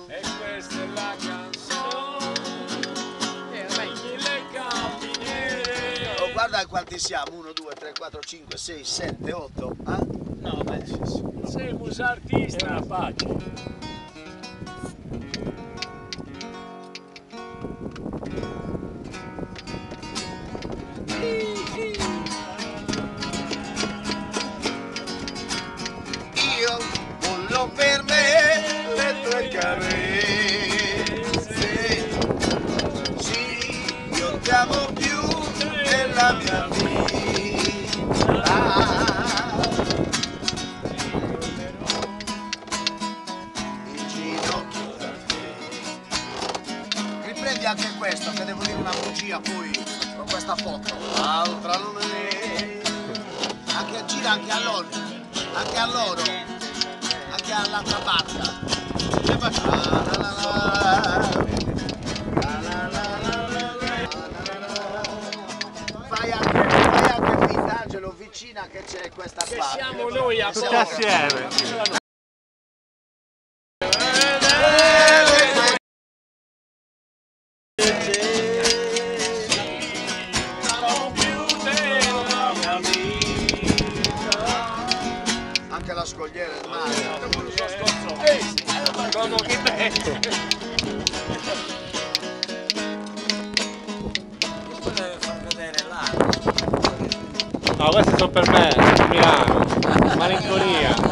E questa è la canzone. Le camminiere. Oh, guarda quanti siamo, 1, 2, 3, 4, 5, 6, 7, 8. No, beh, sei un artista. È una pace. Io voglio per me le tue carezze. Sì, io ti amo più della mia vita. In ginocchio da te. Riprendi anche questo, che devo dire una bugia poi con questa foto. Altra non è. Anche gira anche a loro, anche a loro, anche all'altra barca. Fai anche Vitangelo vicina che c'è questa Che barca. siamo noi a Tutti assieme. Anche la scogliera del mare. Come che te? No, questi sono per me, Milano, malinconia.